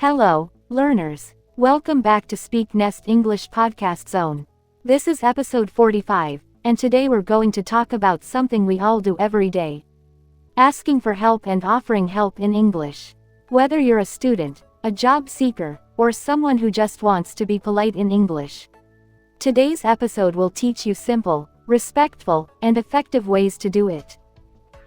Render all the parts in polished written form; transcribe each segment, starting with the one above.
Hello, learners. Welcome back to SpeakNest English Podcast Zone. This is episode 45, and today we're going to talk about something we all do every day. Asking for help and offering help in English. Whether you're a student, a job seeker, or someone who just wants to be polite in English. Today's episode will teach you simple, respectful, and effective ways to do it.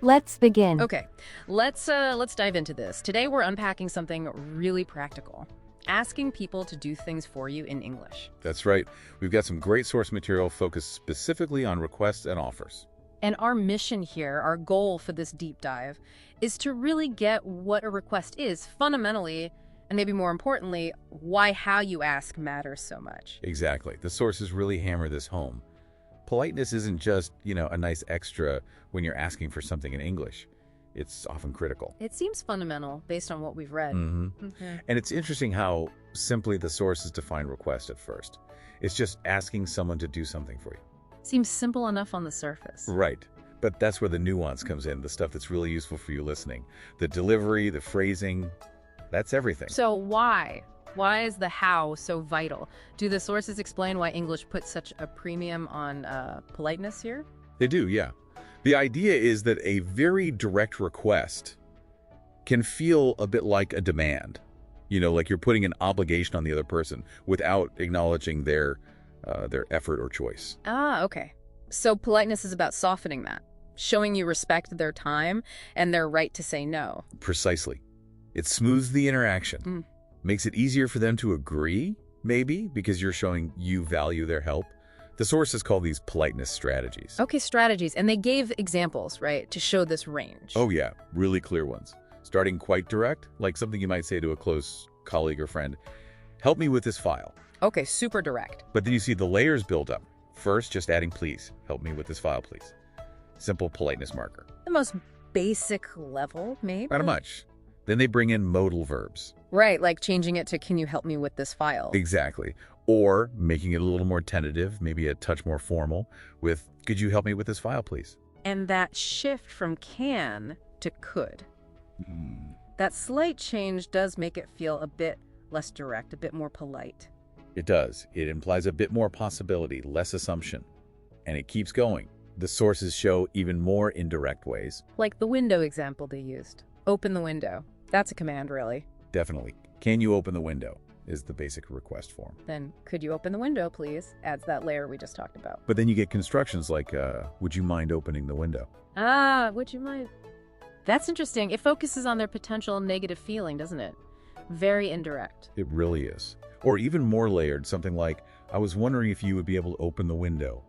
Let's begin. Okay, let's dive into this. Today we're unpacking something really practical. Asking people to do things for you in English. That's right. We've got some great source material focused specifically on requests and offers. And our mission here, our goal for this deep dive, is to really get what a request is fundamentally, and maybe more importantly, why how you ask matters so much. Exactly. The sources really hammer this home. Politeness isn't just, a nice extra when you're asking for something in English. It's often critical. It seems fundamental based on what we've read. Mm-hmm. Okay. And it's interesting how simply the sources define request at first. It's just asking someone to do something for you. Seems simple enough on the surface. Right. But that's where the nuance comes in, the stuff that's really useful for you listening. The delivery, the phrasing, that's everything. So why? Why is the how so vital? Do the sources explain why English puts such a premium on politeness here? They do, yeah. The idea is that a very direct request can feel a bit like a demand. Like you're putting an obligation on the other person without acknowledging their effort or choice. Ah, okay. So politeness is about softening that, showing you respect their time and their right to say no. Precisely. It smooths the interaction. Makes it easier for them to agree, maybe, because you're showing you value their help. The sources call these politeness strategies. Okay, strategies. And they gave examples, right, to show this range. Oh, yeah. Really clear ones. Starting quite direct, like something you might say to a close colleague or friend. Help me with this file. Okay, super direct. But then you see the layers build up. First, just adding please. Help me with this file, please. Simple politeness marker. The most basic level, maybe? Not much. Then they bring in modal verbs. Right, like changing it to, can you help me with this file? Exactly. Or making it a little more tentative, maybe a touch more formal, with, could you help me with this file, please? And that shift from can to could. That slight change does make it feel a bit less direct, a bit more polite. It does. It implies a bit more possibility, less assumption. And it keeps going. The sources show even more indirect ways. Like the window example they used. Open the window. That's a command, really. Definitely. Can you open the window is the basic request form. Then, could you open the window, please? Adds that layer we just talked about. But then you get constructions like, would you mind opening the window? Ah, would you mind? That's interesting. It focuses on their potential negative feeling, doesn't it? Very indirect. It really is. Or even more layered, something like, I was wondering if you would be able to open the window.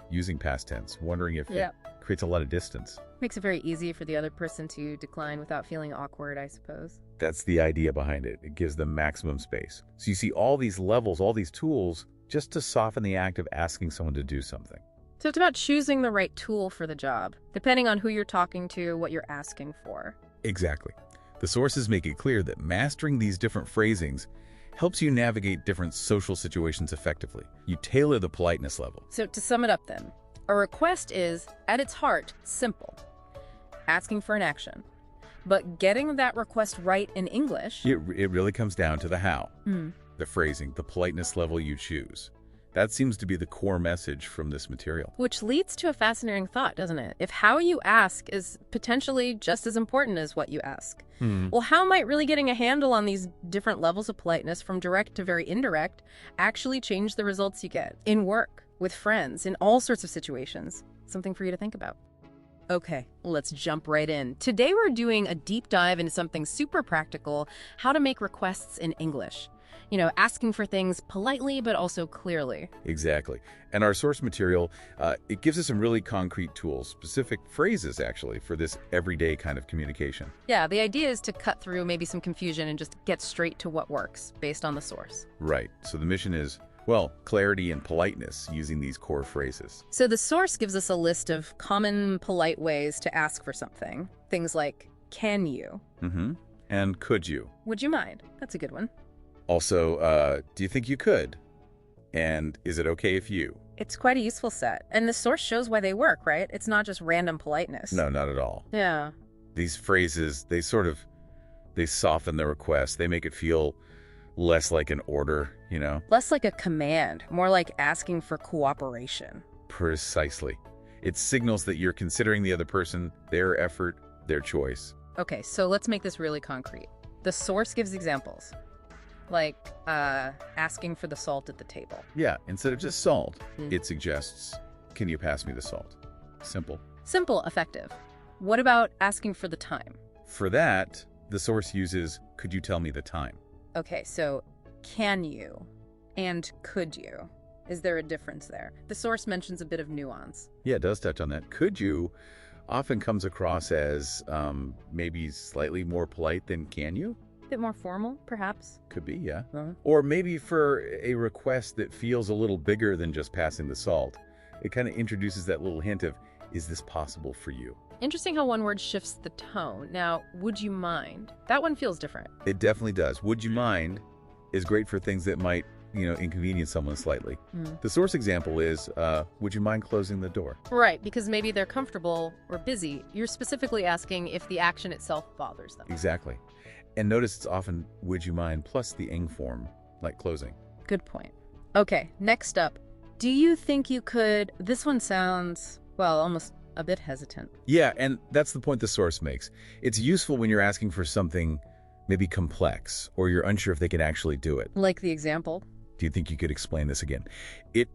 Using past tense, wondering if it creates a lot of distance. Makes it very easy for the other person to decline without feeling awkward, I suppose. That's the idea behind it. It gives them maximum space. So you see all these levels, all these tools, just to soften the act of asking someone to do something. So it's about choosing the right tool for the job, depending on who you're talking to, what you're asking for. Exactly. The sources make it clear that mastering these different phrasings helps you navigate different social situations effectively. You tailor the politeness level. So to sum it up then, a request is, at its heart, simple. Asking for an action. But getting that request right in English... It really comes down to the how. The phrasing, the politeness level you choose. That seems to be the core message from this material. Which leads to a fascinating thought, doesn't it? If how you ask is potentially just as important as what you ask, well, how might really getting a handle on these different levels of politeness, from direct to very indirect, actually change the results you get in work, with friends, in all sorts of situations? Something for you to think about. Okay, let's jump right in. Today we're doing a deep dive into something super practical, how to make requests in English. Asking for things politely, but also clearly. Exactly. And our source material, it gives us some really concrete tools, specific phrases, actually, for this everyday kind of communication. Yeah, the idea is to cut through maybe some confusion and just get straight to what works based on the source. Right. So the mission is, well, clarity and politeness using these core phrases. So the source gives us a list of common polite ways to ask for something. Things like, can you? And could you? Would you mind? That's a good one. Also, do you think you could? And is it okay if you? It's quite a useful set. And the source shows why they work, right? It's not just random politeness. No, not at all. Yeah. These phrases, they They soften the request. They make it feel less like an order, Less like a command, more like asking for cooperation. Precisely. It signals that you're considering the other person, their effort, their choice. Okay, so let's make this really concrete. The source gives examples, like asking for the salt at the table. Yeah, instead of just salt, it suggests, can you pass me the salt? Simple. Simple, effective. What about asking for the time? For that, the source uses, could you tell me the time? Okay, so can you and could you? Is there a difference there? The source mentions a bit of nuance. Yeah, it does touch on that. Could you often comes across as maybe slightly more polite than can you? A bit more formal, perhaps? Could be, yeah. Uh-huh. Or maybe for a request that feels a little bigger than just passing the salt. It kind of introduces that little hint of, is this possible for you? Interesting how one word shifts the tone. Now, would you mind? That one feels different. It definitely does. Would you mind is great for things that might, inconvenience someone slightly. The source example is, would you mind closing the door? Right, because maybe they're comfortable or busy. You're specifically asking if the action itself bothers them. Exactly. And notice it's often, would you mind, plus the ing form, like closing. Good point. Okay, next up. Do you think you could... This one sounds, well, almost a bit hesitant. Yeah, and that's the point the source makes. It's useful when you're asking for something maybe complex, or you're unsure if they can actually do it. Like the example? Do you think you could explain this again? It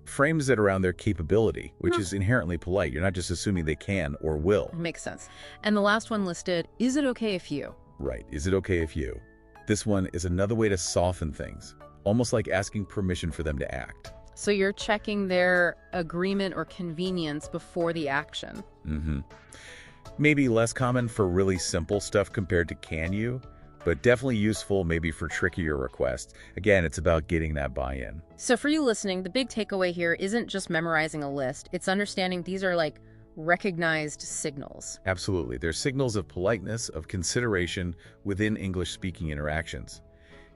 frames it around their capability, which is inherently polite. You're not just assuming they can or will. Makes sense. And the last one listed, is it okay if you? Right. Is it okay if you? This one is another way to soften things, almost like asking permission for them to act. So you're checking their agreement or convenience before the action. Maybe less common for really simple stuff compared to can you, but definitely useful maybe for trickier requests. Again, it's about getting that buy-in. So for you listening, the big takeaway here isn't just memorizing a list. It's understanding these are like recognized signals. Absolutely. They're signals of politeness, of consideration within English-speaking interactions.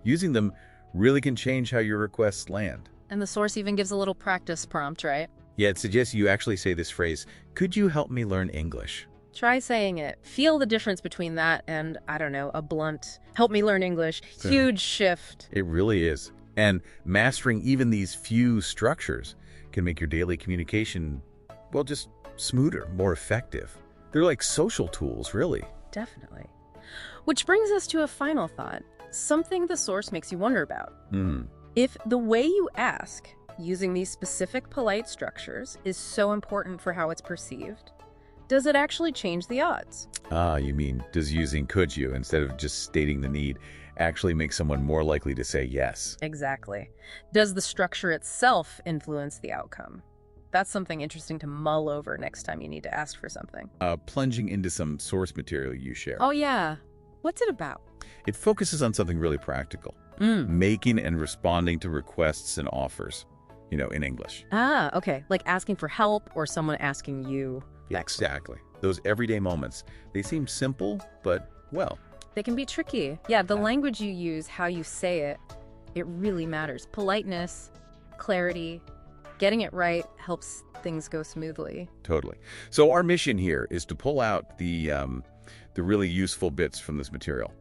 Using them really can change how your requests land. And the source even gives a little practice prompt, right? Yeah, it suggests you actually say this phrase, could you help me learn English? Try saying it. Feel the difference between that and, I don't know, a blunt, help me learn English. Huge shift. It really is. And mastering even these few structures can make your daily communication, well, just smoother, more effective. They're like social tools, really. Definitely. Which brings us to a final thought. Something the source makes you wonder about. If the way you ask, using these specific polite structures, is so important for how it's perceived, does it actually change the odds? You mean, does using could you, instead of just stating the need, actually make someone more likely to say yes? Exactly. Does the structure itself influence the outcome? That's something interesting to mull over next time you need to ask for something. Plunging into some source material you share. Oh yeah. What's it about? It focuses on something really practical. Making and responding to requests and offers, in English. Ah, okay. Like asking for help or someone asking you. Exactly. Those everyday moments. They seem simple, but, well. They can be tricky. Yeah, the language you use, how you say it, it really matters. Politeness, clarity, getting it right helps things go smoothly. Totally. So our mission here is to pull out the really useful bits from this material,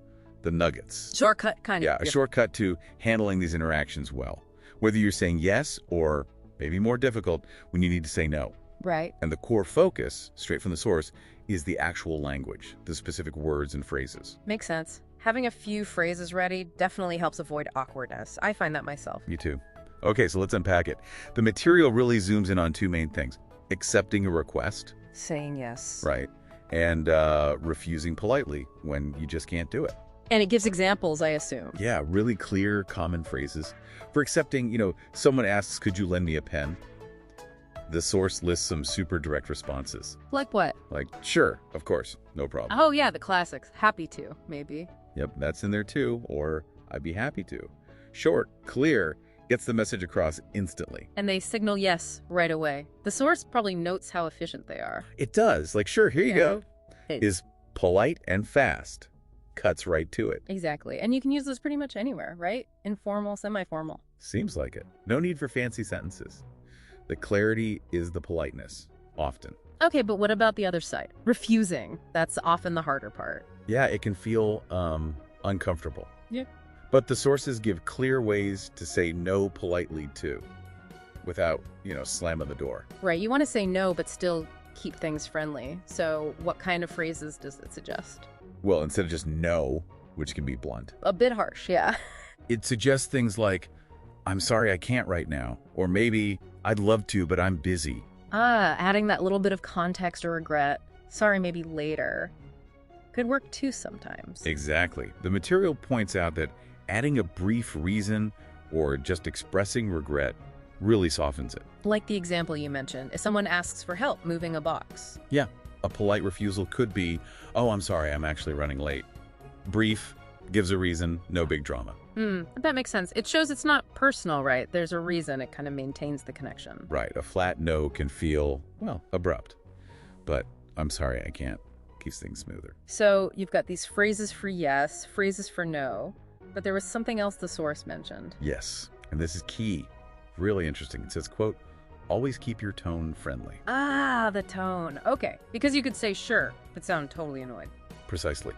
the nuggets. Shortcut, kind of. Yeah, a shortcut to handling these interactions well. Whether you're saying yes or maybe more difficult when you need to say no. Right. And the core focus, straight from the source, is the actual language, the specific words and phrases. Makes sense. Having a few phrases ready definitely helps avoid awkwardness. I find that myself. Me too. Okay, so let's unpack it. The material really zooms in on two main things. Accepting a request. Saying yes. Right. And refusing politely when you just can't do it. And it gives examples, I assume. Yeah, really clear, common phrases. For accepting, someone asks, could you lend me a pen? The source lists some super direct responses. Like what? Like, sure, of course, no problem. Oh yeah, the classics. Happy to, maybe. Yep, that's in there too. Or, I'd be happy to. Short, clear, gets the message across instantly. And they signal yes right away. The source probably notes how efficient they are. It does. Like, sure, here you go. It is polite and fast. Cuts right to it. Exactly. And you can use this pretty much anywhere, right? Informal, semi-formal. Seems like it. No need for fancy sentences. The clarity is the politeness, often. Okay, but what about the other side? Refusing. That's often the harder part. Yeah, it can feel uncomfortable. Yeah. But the sources give clear ways to say no politely too, without, slamming the door. Right, you want to say no, but still keep things friendly. So what kind of phrases does it suggest? Well, instead of just no, which can be blunt, A bit harsh, yeah. it suggests things like, I'm sorry I can't right now, or maybe I'd love to, but I'm busy. Adding that little bit of context or regret. Sorry, maybe later. Could work too sometimes. Exactly. The material points out that adding a brief reason or just expressing regret really softens it. Like the example you mentioned, if someone asks for help moving a box. Yeah, a polite refusal could be, oh, I'm sorry, I'm actually running late. Brief, gives a reason, no big drama. That makes sense. It shows it's not personal, right? There's a reason. It kind of maintains the connection. Right, a flat no can feel, abrupt. But I'm sorry, I can't. Keeps things smoother. So you've got these phrases for yes, phrases for no, but there was something else the source mentioned. Yes, and this is key. Really interesting. It says, quote, always keep your tone friendly. The tone. Okay, because you could say sure, but sound totally annoyed. Precisely.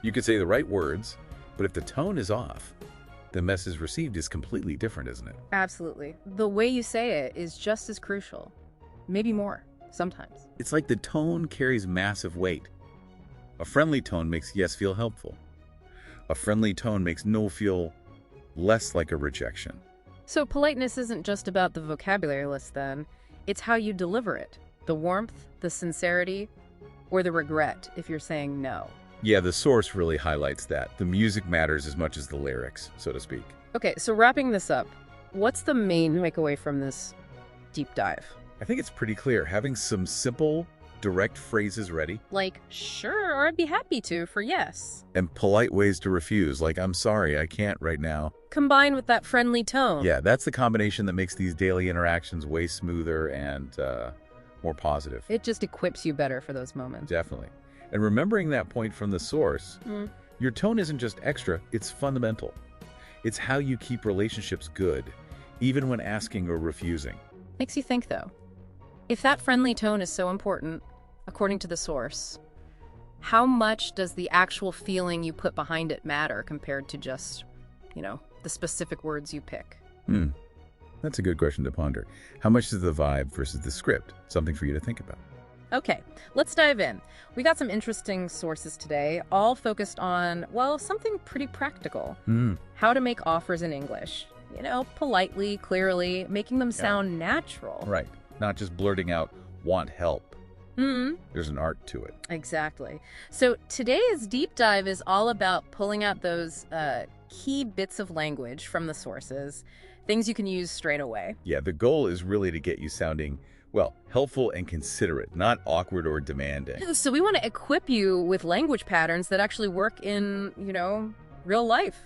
You could say the right words, but if the tone is off, the message received is completely different, isn't it? Absolutely. The way you say it is just as crucial. Maybe more, sometimes. It's like the tone carries massive weight. A friendly tone makes yes feel helpful. A friendly tone makes no feel less like a rejection. So politeness isn't just about the vocabulary list then. It's how you deliver it. The warmth, the sincerity, or the regret if you're saying no. Yeah, the source really highlights that. The music matters as much as the lyrics, so to speak. Okay, so wrapping this up, what's the main takeaway from this deep dive? I think it's pretty clear. Having some simple, direct phrases ready. Like, sure, or I'd be happy to for yes. And polite ways to refuse, like, I'm sorry, I can't right now. Combined with that friendly tone. Yeah, that's the combination that makes these daily interactions way smoother and more positive. It just equips you better for those moments. Definitely. And remembering that point from the source, your tone isn't just extra, it's fundamental. It's how you keep relationships good, even when asking or refusing. Makes you think, though. If that friendly tone is so important, according to the source, how much does the actual feeling you put behind it matter compared to just, the specific words you pick? That's a good question to ponder. How much is the vibe versus the script? Something for you to think about. Okay, let's dive in. We got some interesting sources today, all focused on, something pretty practical. How to make offers in English. Politely, clearly, making them sound natural. Right. Not just blurting out, want help. There's an art to it. Exactly. So today's deep dive is all about pulling out those key bits of language from the sources, things you can use straight away. Yeah, the goal is really to get you sounding, helpful and considerate, not awkward or demanding. So we want to equip you with language patterns that actually work in, real life.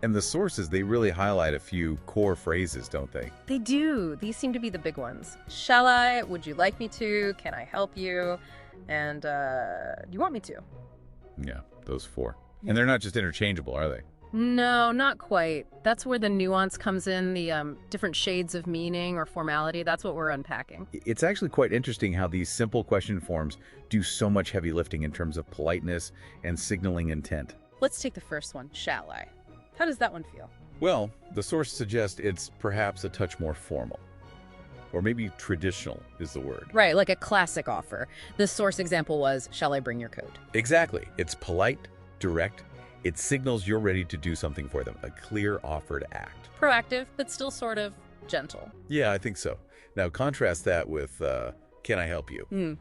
And the sources, they really highlight a few core phrases, don't they? They do. These seem to be the big ones. Shall I? Would you like me to? Can I help you? And do you want me to? Yeah, those four. And they're not just interchangeable, are they? No, not quite. That's where the nuance comes in, the different shades of meaning or formality. That's what we're unpacking. It's actually quite interesting how these simple question forms do so much heavy lifting in terms of politeness and signaling intent. Let's take the first one, shall I? How does that one feel? Well, the source suggests it's perhaps a touch more formal. Or maybe traditional is the word. Right, like a classic offer. The source example was, shall I bring your coat? Exactly. It's polite, direct. It signals you're ready to do something for them, a clear offer to act. Proactive, but still sort of gentle. Yeah, I think so. Now, contrast that with, can I help you?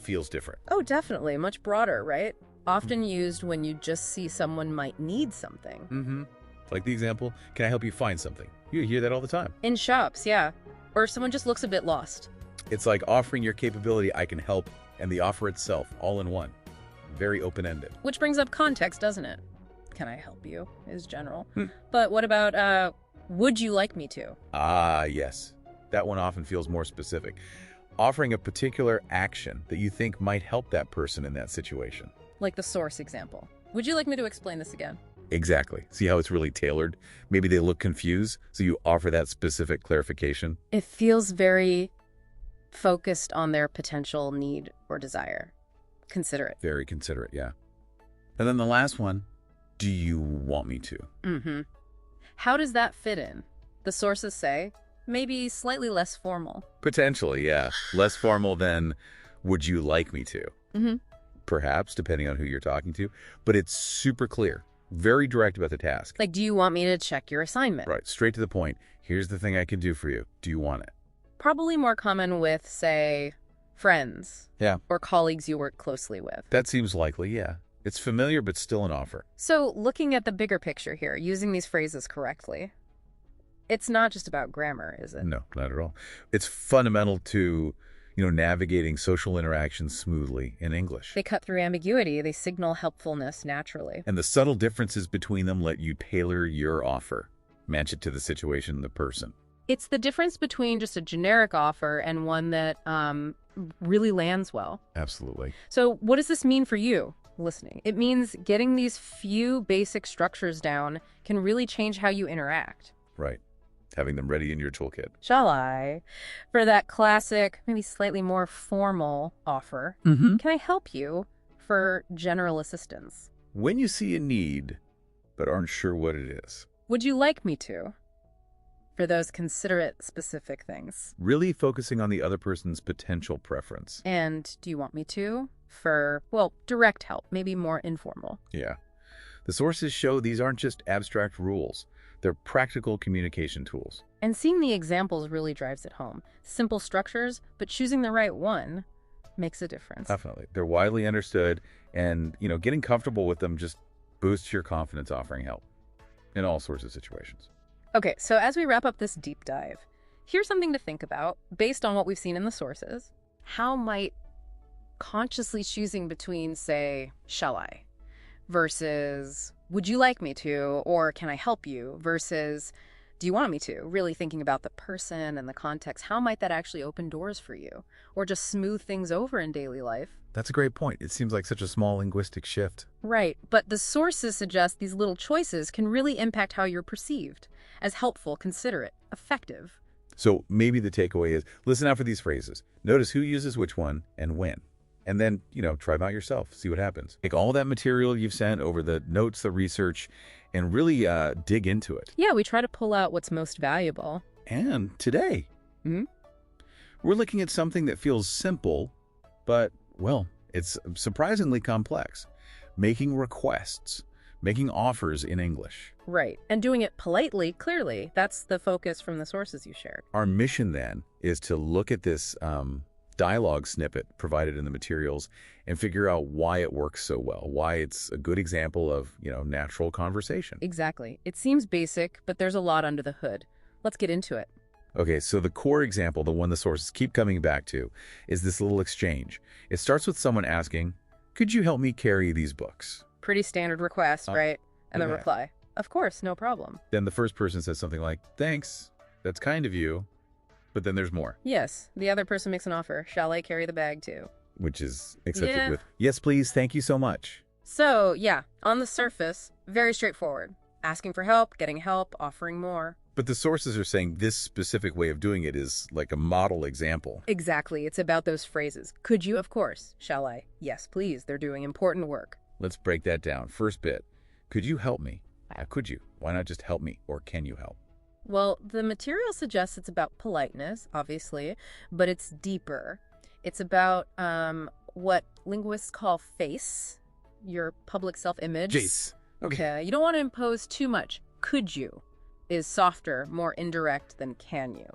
Feels different. Oh, definitely. Much broader, right? Often used when you just see someone might need something. Like the example, can I help you find something? You hear that all the time. In shops, yeah. Or someone just looks a bit lost. It's like offering your capability, I can help, and the offer itself, all in one. Very open-ended. Which brings up context, doesn't it? Can I help you is general. But what about, would you like me to? Ah, yes. That one often feels more specific. Offering a particular action that you think might help that person in that situation. Like the source example. Would you like me to explain this again? Exactly. See how it's really tailored? Maybe they look confused, so you offer that specific clarification. It feels very focused on their potential need or desire. Considerate. Very considerate, yeah. And then the last one, do you want me to? Mm-hmm. How does that fit in? The sources say maybe slightly less formal. Potentially, yeah. Less formal than would you like me to? Mm-hmm. Perhaps, depending on who you're talking to. But it's super clear, very direct about the task. Like, do you want me to check your assignment? Right, straight to the point. Here's the thing I can do for you. Do you want it? Probably more common with, say, friends. Yeah. Or colleagues you work closely with. That seems likely, yeah. It's familiar, but still an offer. So, looking at the bigger picture here, using these phrases correctly, it's not just about grammar, is it? No, not at all. It's fundamental to, navigating social interactions smoothly in English. They cut through ambiguity. They signal helpfulness naturally. And the subtle differences between them let you tailor your offer, match it to the situation and the person. It's the difference between just a generic offer and one that really lands well. Absolutely. So what does this mean for you listening? It means getting these few basic structures down can really change how you interact. Right. Having them ready in your toolkit. Shall I? For that classic, maybe slightly more formal offer, Mm-hmm. can I help you for general assistance? When you see a need, but aren't sure what it is. Would you like me to? For those considerate specific things. Really focusing on the other person's potential preference. And do you want me to? For, well, direct help, maybe more informal. Yeah. The sources show these aren't just abstract rules. They're practical communication tools. And seeing the examples really drives it home. Simple structures, but choosing the right one makes a difference. Definitely. They're widely understood, and, getting comfortable with them just boosts your confidence offering help in all sorts of situations. Okay, so as we wrap up this deep dive, here's something to think about based on what we've seen in the sources. How might consciously choosing between, say, shall I, versus would you like me to, or can I help you, versus do you want me to, really thinking about the person and the context, how might that actually open doors for you, or just smooth things over in daily life? That's a great point. It seems like such a small linguistic shift. Right, but the sources suggest these little choices can really impact how you're perceived as helpful, considerate, effective. So maybe the takeaway is listen out for these phrases. Notice who uses which one and when. And then, try them out yourself. See what happens. Take all that material you've sent over, the notes, the research, and really dig into it. Yeah, we try to pull out what's most valuable. And today, we're looking at something that feels simple, but, well, it's surprisingly complex. Making requests, making offers in English. Right, and doing it politely, clearly. That's the focus from the sources you shared. Our mission, then, is to look at this dialogue snippet provided in the materials and figure out why it works so well, why it's a good example of, natural conversation. Exactly. It seems basic, but there's a lot under the hood. Let's get into it. Okay, so the core example, the one the sources keep coming back to, is this little exchange. It starts with someone asking, could you help me carry these books? Pretty standard request, right? And the yeah. reply, of course, no problem. Then the first person says something like, thanks, that's kind of you. But then there's more. Yes, the other person makes an offer. Shall I carry the bag too? Which is accepted with, yes, please, thank you so much. So, yeah, on the surface, very straightforward. Asking for help, getting help, offering more. But the sources are saying this specific way of doing it is like a model example. Exactly. It's about those phrases. Could you? Of course. Shall I? Yes, please. They're doing important work. Let's break that down. First bit. Could you help me? Could you? Why not just help me? Or can you help? Well, the material suggests it's about politeness, obviously, but it's deeper. It's about what linguists call face, your public self-image. Jace. Okay. You don't want to impose too much. Could you is softer, more indirect than can you.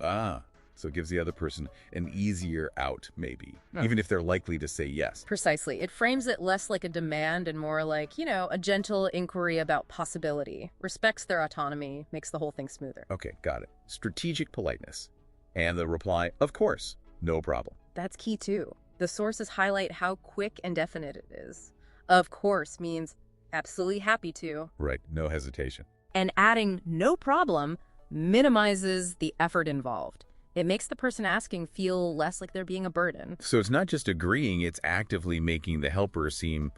So it gives the other person an easier out, maybe, even if they're likely to say yes. Precisely. It frames it less like a demand and more like, a gentle inquiry about possibility. Respects their autonomy, makes the whole thing smoother. Okay, got it. Strategic politeness. And the reply, of course, no problem. That's key too. The sources highlight how quick and definite it is. Of course means absolutely happy to. Right, no hesitation. And adding no problem minimizes the effort involved. It makes the person asking feel less like they're being a burden. So it's not just agreeing, it's actively making the helper seem,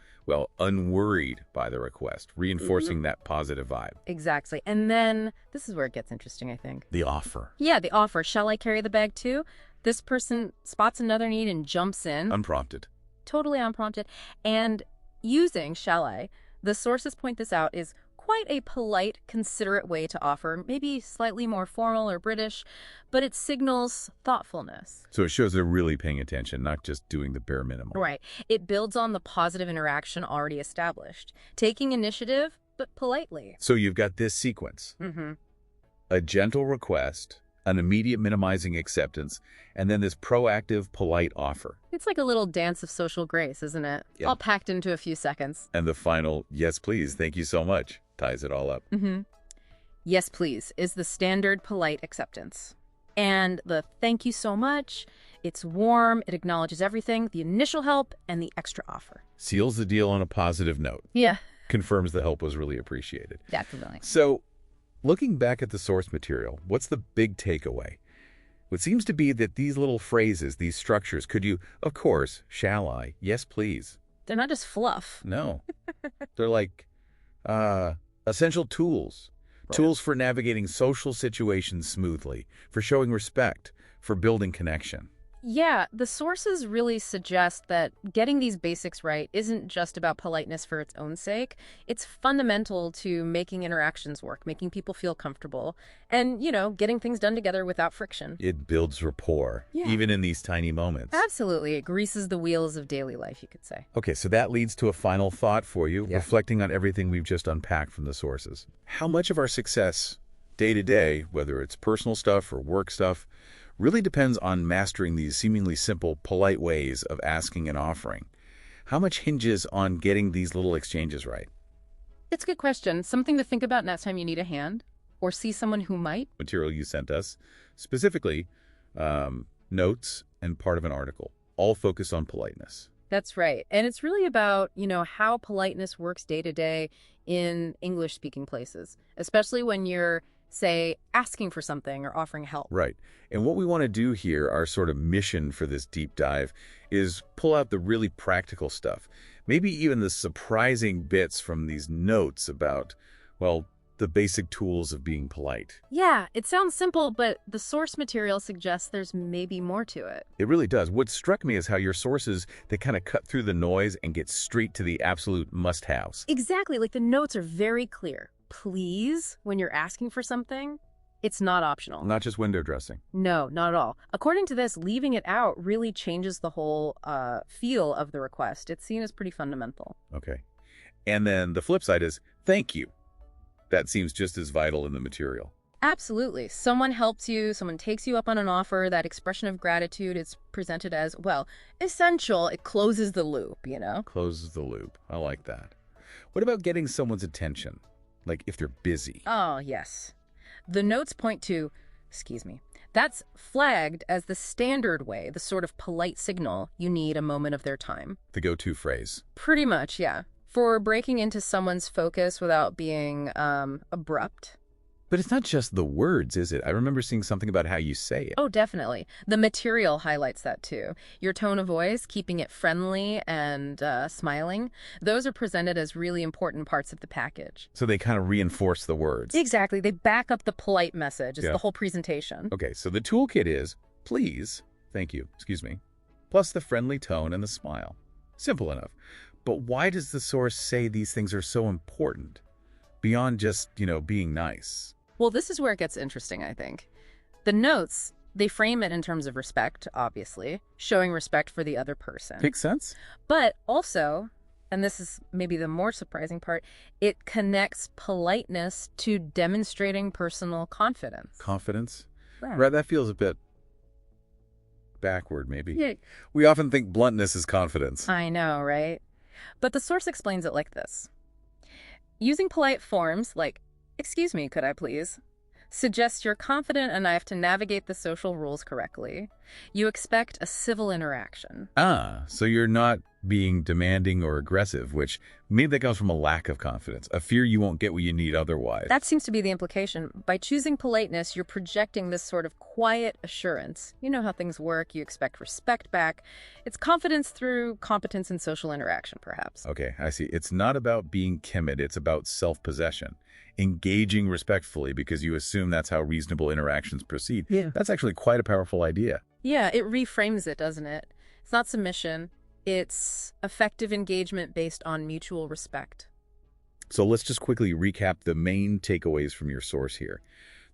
unworried by the request, reinforcing that positive vibe. Exactly. And then, this is where it gets interesting, I think. The offer. Yeah, the offer. Shall I carry the bag too? This person spots another need and jumps in. Unprompted. Totally unprompted. And using shall I, the sources point this out, is quite a polite, considerate way to offer, maybe slightly more formal or British, but it signals thoughtfulness. So it shows they're really paying attention, not just doing the bare minimum. Right. It builds on the positive interaction already established, taking initiative, but politely. So you've got this sequence. A gentle request, an immediate minimizing acceptance, and then this proactive, polite offer. It's like a little dance of social grace, isn't it? Yeah. All packed into a few seconds. And the final, yes, please, thank you so much, ties it all up. Yes, please, is the standard polite acceptance. And the thank you so much, it's warm, it acknowledges everything, the initial help, and the extra offer. Seals the deal on a positive note. Yeah. Confirms the help was really appreciated. Definitely. So, looking back at the source material, what's the big takeaway? It seems to be that these little phrases, these structures, could you, of course, shall I, yes, please. They're not just fluff. No. They're like essential tools. Right. Tools for navigating social situations smoothly, for showing respect, for building connection. Yeah, the sources really suggest that getting these basics right isn't just about politeness for its own sake. It's fundamental to making interactions work, making people feel comfortable, and, getting things done together without friction. It builds rapport, even in these tiny moments. Absolutely. It greases the wheels of daily life, you could say. Okay, so that leads to a final thought for you, reflecting on everything we've just unpacked from the sources. How much of our success day to day, whether it's personal stuff or work stuff, really depends on mastering these seemingly simple, polite ways of asking and offering. How much hinges on getting these little exchanges right? It's a good question. Something to think about next time you need a hand or see someone who might. Material you sent us, specifically notes and part of an article, all focus on politeness. That's right. And it's really about, how politeness works day to day in English-speaking places, especially when you're, say, asking for something or offering help. Right. And what we want to do here, our sort of mission for this deep dive, is pull out the really practical stuff. Maybe even the surprising bits from these notes about, well, the basic tools of being polite. Yeah, it sounds simple, but the source material suggests there's maybe more to it. It really does. What struck me is how your sources, they kind of cut through the noise and get straight to the absolute must-haves. Exactly. Like the notes are very clear. Please, when you're asking for something, it's not optional. Not just window dressing. No, not at all. According to this, leaving it out really changes the whole feel of the request. It's seen as pretty fundamental. Okay. And then the flip side is thank you. That seems just as vital in the material. Absolutely. Someone helps you, someone takes you up on an offer, that expression of gratitude is presented as, well, essential. It closes the loop, Closes the loop. I like that. What about getting someone's attention? Like if they're busy. Oh, yes. The notes point to, that's flagged as the standard way, the sort of polite signal you need a moment of their time. The go-to phrase. Pretty much, yeah. For breaking into someone's focus without being abrupt. But it's not just the words, is it? I remember seeing something about how you say it. Oh, definitely. The material highlights that too. Your tone of voice, keeping it friendly and smiling, those are presented as really important parts of the package. So they kind of reinforce the words. Exactly. They back up the polite message. It's the whole presentation. Okay, so the toolkit is, please, thank you, plus the friendly tone and the smile. Simple enough. But why does the source say these things are so important? Beyond just, being nice. Well, this is where it gets interesting, I think. The notes, they frame it in terms of respect, obviously, showing respect for the other person. Makes sense. But also, and this is maybe the more surprising part, it connects politeness to demonstrating personal confidence. Confidence? Right. Right, that feels a bit backward, maybe. Yeah. We often think bluntness is confidence. I know, right? But the source explains it like this. Using polite forms like, excuse me, could I please, suggests you're confident enough to navigate the social rules correctly. You expect a civil interaction. Ah, so you're not being demanding or aggressive, which maybe that comes from a lack of confidence, a fear you won't get what you need otherwise. That seems to be the implication. By choosing politeness, you're projecting this sort of quiet assurance. You know how things work. You expect respect back. It's confidence through competence in social interaction, perhaps. Okay, I see. It's not about being timid. It's about self-possession. Engaging respectfully because you assume that's how reasonable interactions proceed. Yeah. That's actually quite a powerful idea. Yeah, it reframes it, doesn't it? It's not submission. It's effective engagement based on mutual respect. So let's just quickly recap the main takeaways from your source here.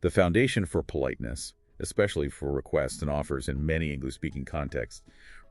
The foundation for politeness, especially for requests and offers in many English-speaking contexts,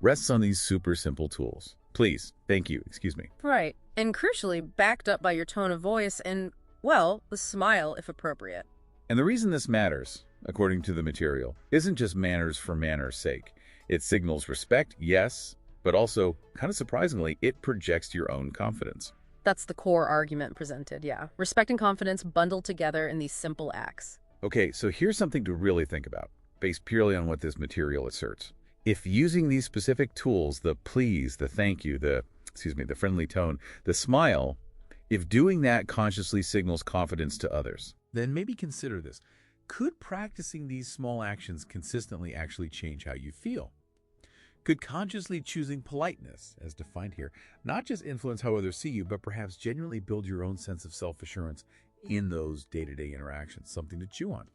rests on these super simple tools. Please, thank you, excuse me. Right. And crucially, backed up by your tone of voice and, well, the smile if appropriate. And the reason this matters, according to the material, isn't just manners for manners' sake. It signals respect, yes, but also, kind of surprisingly, it projects your own confidence. That's the core argument presented, yeah. Respect and confidence bundled together in these simple acts. Okay, so here's something to really think about, based purely on what this material asserts. If using these specific tools, the please, the thank you, the friendly tone, the smile, if doing that consciously signals confidence to others, then maybe consider this. Could practicing these small actions consistently actually change how you feel? Could consciously choosing politeness, as defined here, not just influence how others see you, but perhaps genuinely build your own sense of self-assurance in those day-to-day interactions? Something to chew on.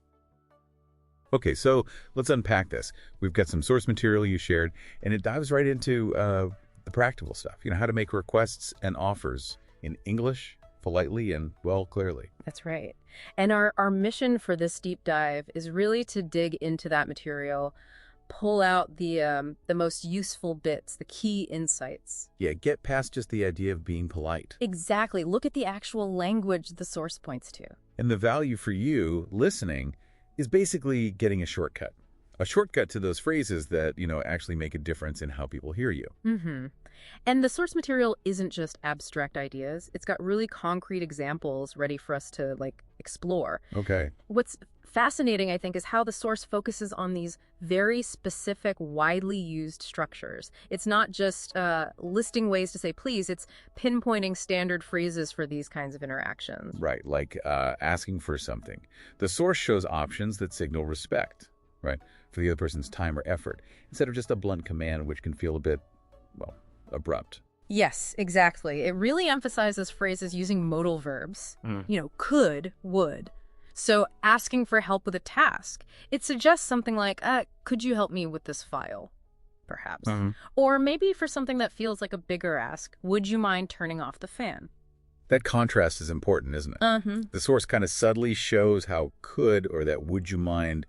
Okay, so let's unpack this. We've got some source material you shared, and it dives right into the practical stuff. You know, how to make requests and offers in English, politely, and, well, clearly. That's right. And our mission for this deep dive is really to dig into that material, pull out the most useful bits, the key insights. Yeah, get past just the idea of being polite. Exactly. Look at the actual language the source points to. And the value for you, listening, is basically getting a shortcut. A shortcut to those phrases that, actually make a difference in how people hear you. Mm-hmm. And the source material isn't just abstract ideas. It's got really concrete examples ready for us to, explore. Okay. What's fascinating, I think, is how the source focuses on these very specific, widely used structures. It's not just listing ways to say please, it's pinpointing standard phrases for these kinds of interactions. Right, like asking for something. The source shows options that signal respect, right, for the other person's time or effort, instead of just a blunt command, which can feel a bit, abrupt. Yes, exactly. It really emphasizes phrases using modal verbs. Could, would. So asking for help with a task, it suggests something like, could you help me with this file, perhaps? Or maybe for something that feels like a bigger ask, would you mind turning off the fan? That contrast is important, isn't it? The source kind of subtly shows how could or that would you mind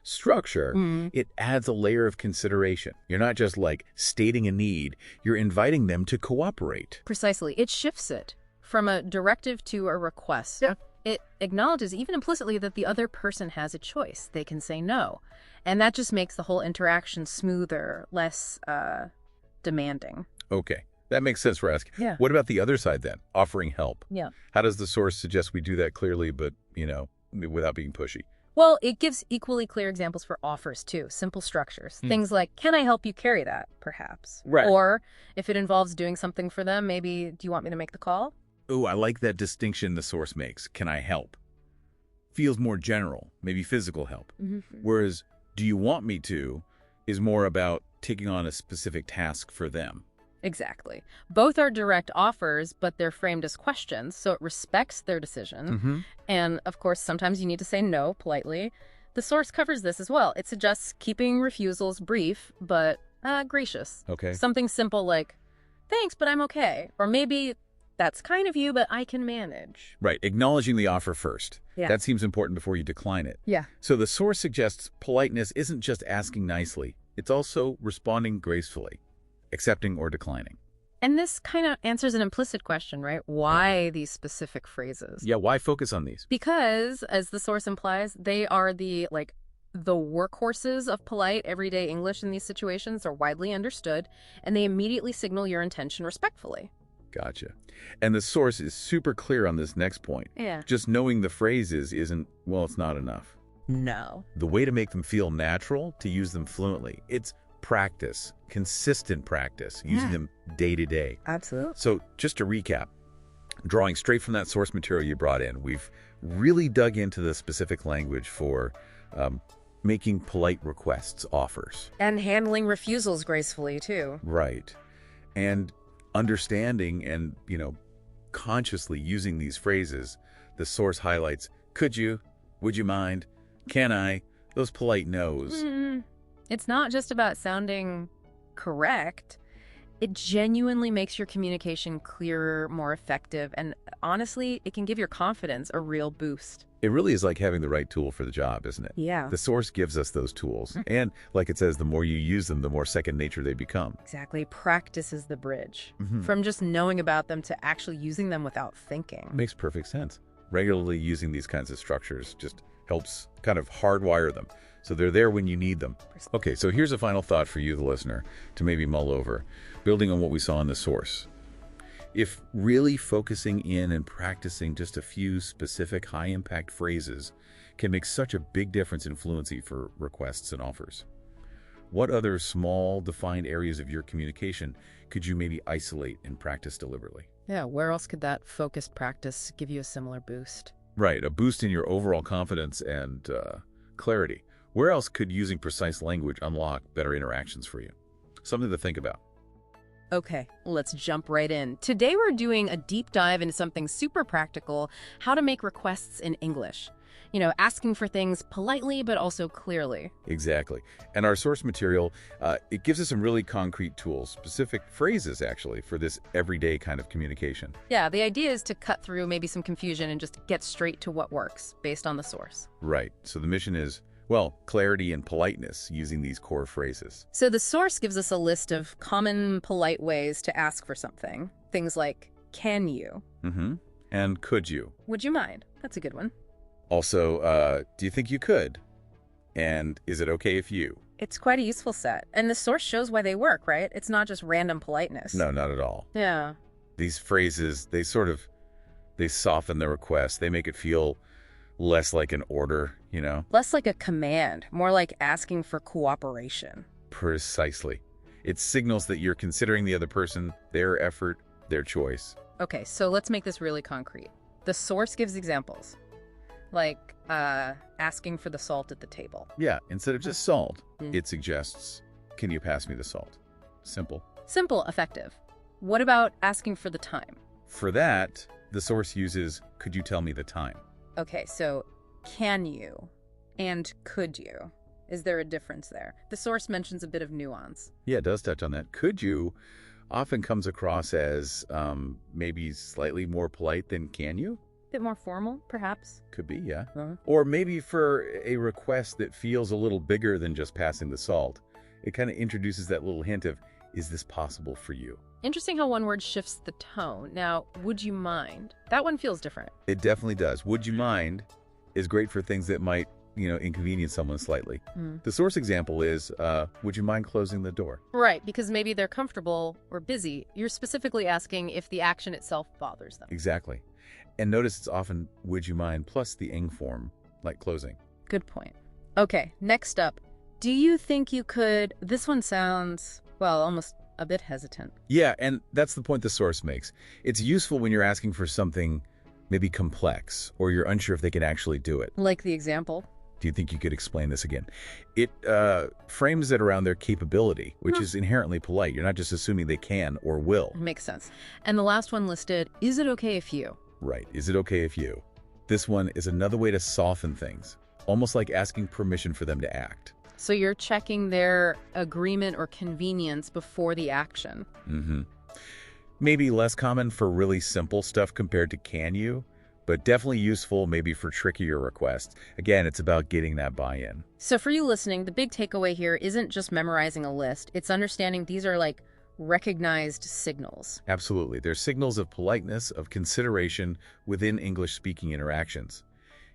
structure. It adds a layer of consideration. You're not just stating a need, you're inviting them to cooperate. Precisely. It shifts it from a directive to a request. Yeah. It acknowledges even implicitly that the other person has a choice. They can say no. And that just makes the whole interaction smoother, less demanding. Okay. That makes sense, Rask. Yeah. What about the other side then? Offering help. Yeah. How does the source suggest we do that clearly, but, without being pushy? Well, it gives equally clear examples for offers, too. Simple structures. Things like, can I help you carry that, perhaps? Right. Or if it involves doing something for them, maybe, do you want me to make the call? Ooh, I like that distinction the source makes. Can I help? Feels more general, maybe physical help. Whereas, do you want me to is more about taking on a specific task for them. Exactly. Both are direct offers, but they're framed as questions, so it respects their decision. And, of course, sometimes you need to say no politely. The source covers this as well. It suggests keeping refusals brief, but gracious. Okay. Something simple like, thanks, but I'm okay. Or maybe, that's kind of you, but I can manage. Right. Acknowledging the offer first. Yeah. That seems important before you decline it. Yeah. So the source suggests politeness isn't just asking nicely. It's also responding gracefully, accepting or declining. And this kind of answers an implicit question, right? Why these specific phrases? Yeah, why focus on these? Because, as the source implies, they are the workhorses of polite, everyday English in these situations are widely understood, and they immediately signal your intention respectfully. Gotcha. And the source is super clear on this next point. Yeah. Just knowing the phrases isn't, it's not enough. No. The way to make them feel natural, to use them fluently, it's practice, consistent practice, using them day to day. Absolutely. So just to recap, drawing straight from that source material you brought in, we've really dug into the specific language for making polite requests, offers. And handling refusals gracefully, too. Right. And understanding and, consciously using these phrases, the source highlights, could you, would you mind, can I, those polite no's. It's not just about sounding correct. It genuinely makes your communication clearer, more effective, and honestly, it can give your confidence a real boost. It really is like having the right tool for the job, isn't it? Yeah. The source gives us those tools. And like it says, the more you use them, the more second nature they become. Exactly. Practice is the bridge. From just knowing about them to actually using them without thinking. Makes perfect sense. Regularly using these kinds of structures just helps kind of hardwire them, so they're there when you need them. Okay, so here's a final thought for you, the listener, to maybe mull over, building on what we saw in the source. If really focusing in and practicing just a few specific high-impact phrases can make such a big difference in fluency for requests and offers, what other small, defined areas of your communication could you maybe isolate and practice deliberately? Yeah, where else could that focused practice give you a similar boost? Right, a boost in your overall confidence and clarity. Where else could using precise language unlock better interactions for you? Something to think about. Okay, let's jump right in. Today we're doing a deep dive into something super practical, how to make requests in English. Asking for things politely but also clearly. Exactly. And our source material, it gives us some really concrete tools, specific phrases actually, for this everyday kind of communication. Yeah, the idea is to cut through maybe some confusion and just get straight to what works based on the source. Right. So the mission is, well, clarity and politeness using these core phrases. So the source gives us a list of common polite ways to ask for something. Things like, can you? And could you? Would you mind? That's a good one. Also, do you think you could? And is it okay if you? It's quite a useful set. And the source shows why they work, right? It's not just random politeness. No, not at all. Yeah. These phrases, they soften the request. They make it feel less like an order, Less like a command, more like asking for cooperation. Precisely. It signals that you're considering the other person, their effort, their choice. Okay, so let's make this really concrete. The source gives examples, like asking for the salt at the table. Yeah, instead of just salt, it suggests, can you pass me the salt? Simple. Simple, effective. What about asking for the time? For that, the source uses, could you tell me the time? Okay, so can you and could you? Is there a difference there? The source mentions a bit of nuance. Yeah, it does touch on that. Could you often comes across as maybe slightly more polite than can you? Bit more formal, perhaps? Could be, yeah. Or maybe for a request that feels a little bigger than just passing the salt, it kind of introduces that little hint of, is this possible for you? Interesting how one word shifts the tone. Now, would you mind? That one feels different. It definitely does. Would you mind is great for things that might, inconvenience someone slightly. The source example is, would you mind closing the door? Right, because maybe they're comfortable or busy. You're specifically asking if the action itself bothers them. Exactly. And notice it's often, would you mind, plus the ing form, like closing. Good point. Okay, next up. Do you think you could... This one sounds, well, almost a bit hesitant. Yeah, and that's the point the source makes. It's useful when you're asking for something maybe complex, or you're unsure if they can actually do it. Like the example? Do you think you could explain this again? It frames it around their capability, which is inherently polite. You're not just assuming they can or will. Makes sense. And the last one listed, is it okay if you? Right. Is it okay if you? This one is another way to soften things, almost like asking permission for them to act. So you're checking their agreement or convenience before the action. Maybe less common for really simple stuff compared to can you, but definitely useful maybe for trickier requests. Again, it's about getting that buy-in. So for you listening, the big takeaway here isn't just memorizing a list. It's understanding these are like recognized signals. Absolutely. They're signals of politeness, of consideration within English-speaking interactions.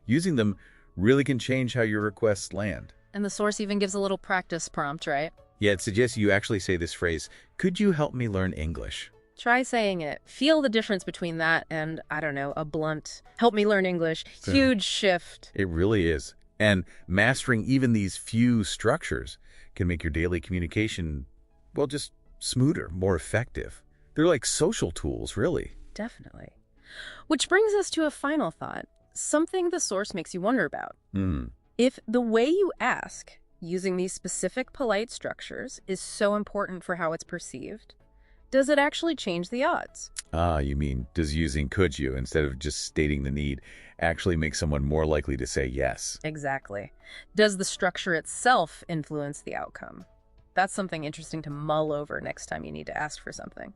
Using them really can change how your requests land. And the source even gives a little practice prompt, right? Yeah, it suggests you actually say this phrase, could you help me learn English? Try saying it. Feel the difference between that and, I don't know, a blunt, help me learn English. Huge shift. It really is. And mastering even these few structures can make your daily communication, well, just smoother, more effective. They're like social tools, really. Definitely. Which brings us to a final thought, something the source makes you wonder about. If the way you ask, using these specific polite structures, is so important for how it's perceived, does it actually change the odds? You mean, does using could you, instead of just stating the need, actually make someone more likely to say yes? Exactly. Does the structure itself influence the outcome? That's something interesting to mull over next time you need to ask for something.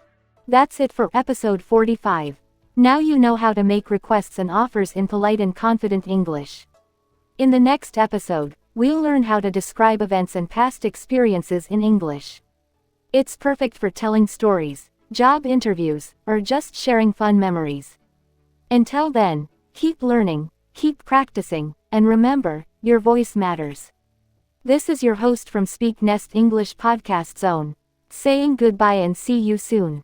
That's it for episode 45. Now you know how to make requests and offers in polite and confident English. In the next episode, we'll learn how to describe events and past experiences in English. It's perfect for telling stories, job interviews, or just sharing fun memories. Until then, keep learning, keep practicing, and remember, your voice matters. This is your host from SpeakNest English Podcast Zone, saying goodbye and see you soon.